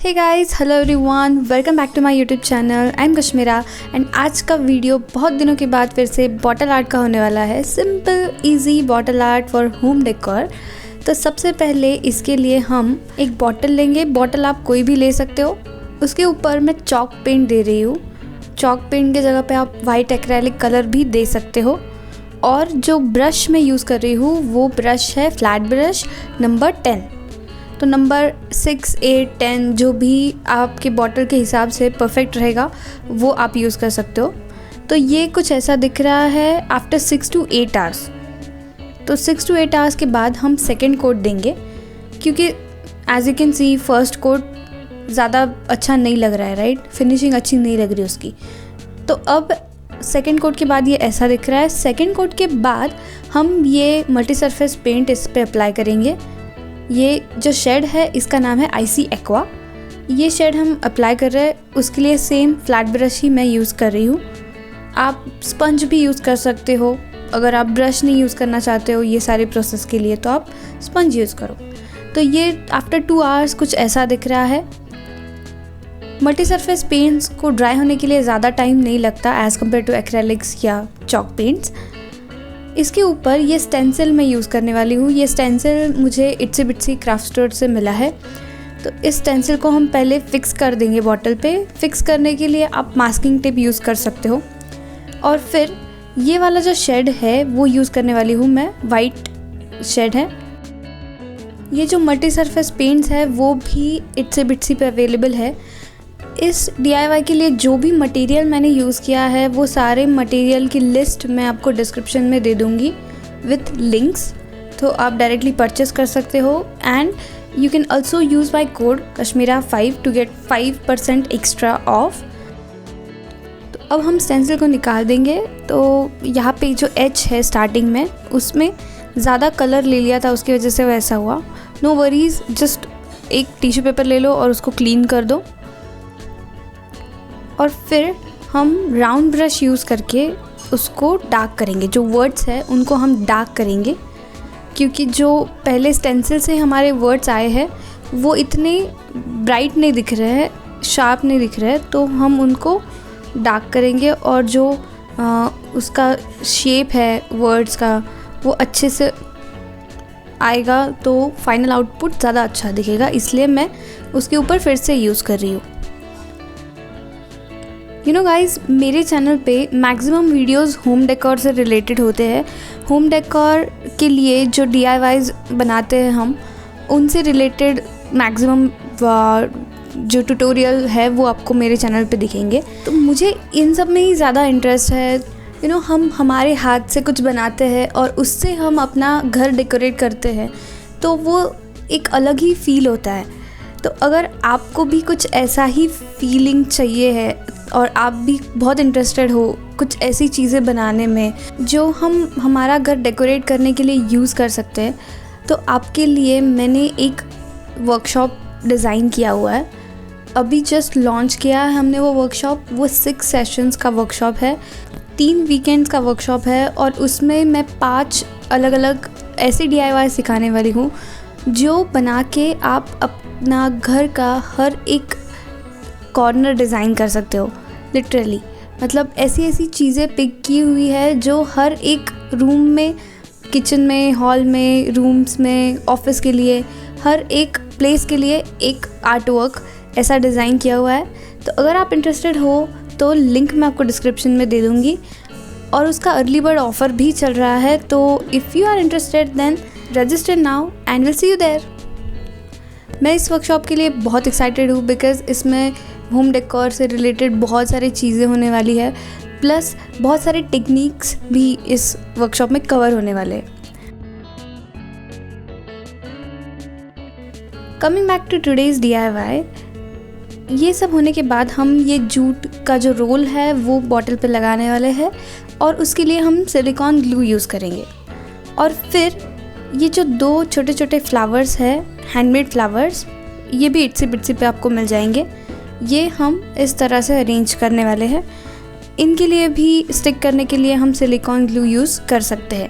Hey guys, hello everyone, welcome back to my YouTube channel. I am Kashmira and आज का video बहुत दिनों के बाद फिर से बॉटल आर्ट का होने वाला है। Simple easy bottle art for home decor. तो सबसे पहले इसके लिए हम एक बॉटल लेंगे। बॉटल आप कोई भी ले सकते हो। उसके ऊपर मैं चॉक पेंट दे रही हूँ। चॉक पेंट की जगह पे आप वाइट एक्रेलिक कलर भी दे सकते हो। और जो ब्रश मैं यूज़ कर रही हूँ वो ब्रश है फ्लैट ब्रश नंबर 10। तो नंबर 6, 8, 10 जो भी आपके बॉटल के हिसाब से परफेक्ट रहेगा वो आप यूज़ कर सकते हो। तो ये कुछ ऐसा दिख रहा है आफ्टर 6 to 8 आवर्स। तो 6 to 8 आवर्स के बाद हम सेकेंड कोट देंगे, क्योंकि as you can see first coat ज़्यादा अच्छा नहीं लग रहा है, राइट? फिनिशिंग अच्छी नहीं लग रही उसकी। तो अब सेकेंड कोट के बाद ये ऐसा दिख रहा है। सेकेंड कोट के बाद हम ये मल्टी सरफेस पेंट इस पर अप्लाई करेंगे। ये जो शेड है इसका नाम है आईसी एक्वा। ये शेड हम अप्लाई कर रहे हैं, उसके लिए सेम फ्लैट ब्रश ही मैं यूज़ कर रही हूँ। आप स्पंज भी यूज़ कर सकते हो। अगर आप ब्रश नहीं यूज़ करना चाहते हो ये सारे प्रोसेस के लिए तो आप स्पंज यूज़ करो। तो ये आफ्टर 2 आवर्स कुछ ऐसा दिख रहा है। मल्टी सरफेस पेंट्स को ड्राई होने के लिए ज़्यादा टाइम नहीं लगता एज़ कम्पेयर टू एक्रेलिक्स या चॉक पेंट्स। इसके ऊपर ये स्टेंसिल मैं यूज़ करने वाली हूँ। ये स्टेंसिल मुझे इट्सी बिट्सी क्राफ्ट स्टोर से मिला है। तो इस स्टेंसिल को हम पहले फ़िक्स कर देंगे बॉटल पे। फ़िक्स करने के लिए आप मास्किंग टेप यूज़ कर सकते हो। और फिर ये वाला जो शेड है वो यूज़ करने वाली हूँ मैं, वाइट शेड है। ये जो मल्टी सरफेस पेंट्स है वो भी इट्सी बिट्सी पे अवेलेबल है। इस DIY के लिए जो भी मटेरियल मैंने यूज़ किया है वो सारे मटेरियल की लिस्ट मैं आपको डिस्क्रिप्शन में दे दूँगी विथ लिंक्स। तो आप डायरेक्टली परचेस कर सकते हो and you can also use my code Kashmira5 to get 5% extra off. तो अब हम स्टेंसिल को निकाल देंगे। तो यहाँ पे जो एच है स्टार्टिंग में उसमें ज़्यादा कलर ले लिया था, उसकी वजह से वैसा हुआ। नो वरीज़, जस्ट एक टिश्यू पेपर ले लो और उसको क्लीन कर दो। और फिर हम राउंड ब्रश यूज़ करके उसको डार्क करेंगे। जो वर्ड्स है उनको हम डार्क करेंगे, क्योंकि जो पहले स्टेंसिल से हमारे वर्ड्स आए हैं वो इतने ब्राइट नहीं दिख रहे हैं, शार्प नहीं दिख रहे हैं। तो हम उनको डार्क करेंगे और जो उसका शेप है वर्ड्स का वो अच्छे से आएगा, तो फाइनल आउटपुट ज़्यादा अच्छा दिखेगा। इसलिए मैं उसके ऊपर फिर से यूज़ कर रही हूँ। यू नो गाइज, मेरे चैनल पे मैक्सिमम वीडियोस होम डेकोर से रिलेटेड होते हैं। होम डेकोर के लिए जो DIYs बनाते हैं हम, उनसे रिलेटेड मैक्सिमम जो ट्यूटोरियल है वो आपको मेरे चैनल पे दिखेंगे। तो मुझे इन सब में ही ज़्यादा इंटरेस्ट है। यू नो, हम हमारे हाथ से कुछ बनाते हैं और उससे हम अपना घर डेकोरेट करते हैं, तो वो एक अलग ही फील होता है। तो अगर आपको भी कुछ ऐसा ही फीलिंग चाहिए है और आप भी बहुत इंटरेस्टेड हो कुछ ऐसी चीज़ें बनाने में जो हम हमारा घर डेकोरेट करने के लिए यूज़ कर सकते हैं, तो आपके लिए मैंने एक वर्कशॉप डिज़ाइन किया हुआ है। अभी जस्ट लॉन्च किया है हमने वो वर्कशॉप। वो 6 सेशंस का वर्कशॉप है, 3 वीकेंड्स का वर्कशॉप है। और उसमें मैं 5 अलग अलग ऐसे DIY सिखाने वाली हूँ जो बना के आप अपना घर का हर एक कॉर्नर डिज़ाइन कर सकते हो। लिटरली मतलब ऐसी ऐसी चीज़ें पिक की हुई है जो हर एक रूम में, किचन में, हॉल में, रूम्स में, ऑफिस के लिए, हर एक प्लेस के लिए एक आर्ट वर्क ऐसा डिज़ाइन किया हुआ है। तो अगर आप इंटरेस्टेड हो तो लिंक मैं आपको डिस्क्रिप्शन में दे दूँगी। और उसका अर्ली बर्ड ऑफ़र भी चल रहा है। तो if you are interested then register now and will see you there. मैं इस वर्कशॉप के लिए बहुत एक्साइटेड हूँ बिकॉज़ इसमें होम डेकोर से रिलेटेड बहुत सारी चीज़ें होने वाली है, प्लस बहुत सारे टेक्निक्स भी इस वर्कशॉप में कवर होने वाले हैं। Coming back to today's DIY, ये सब होने के बाद हम ये जूट का जो रोल है वो बॉटल पे लगाने वाले हैं और उसके लिए हम सिलिकॉन ग्लू यूज़ करेंगे। और फिर ये जो 2 छोटे छोटे फ्लावर्स हैं, हैंडमेड फ्लावर्स, ये भी इट्सी बिट्सी पे आपको मिल जाएंगे। ये हम इस तरह से अरेंज करने वाले हैं। इनके लिए भी स्टिक करने के लिए हम सिलिकॉन ग्लू यूज़ कर सकते हैं।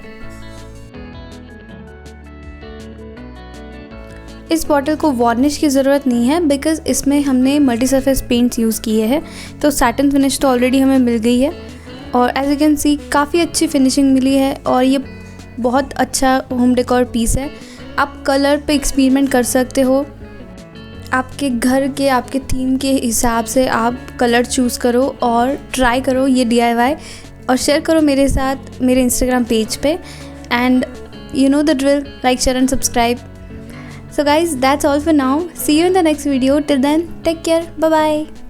इस बॉटल को वार्निश की ज़रूरत नहीं है बिकॉज़ इसमें हमने मल्टी सरफेस पेंट्स यूज़ किए हैं, तो सैटिन फिनिश तो ऑलरेडी हमें मिल गई है और एज यू कैन सी काफ़ी अच्छी फिनिशिंग मिली है और ये बहुत अच्छा होम डेकोर पीस है। आप कलर पे एक्सपेरिमेंट कर सकते हो, आपके घर के आपके थीम के हिसाब से आप कलर चूज़ करो और ट्राई करो ये DIY और शेयर करो मेरे साथ मेरे इंस्टाग्राम पेज पे। And you know the drill, like, share and subscribe. So guys, that's all for now. See you in the next video. Till then, take care. Bye bye.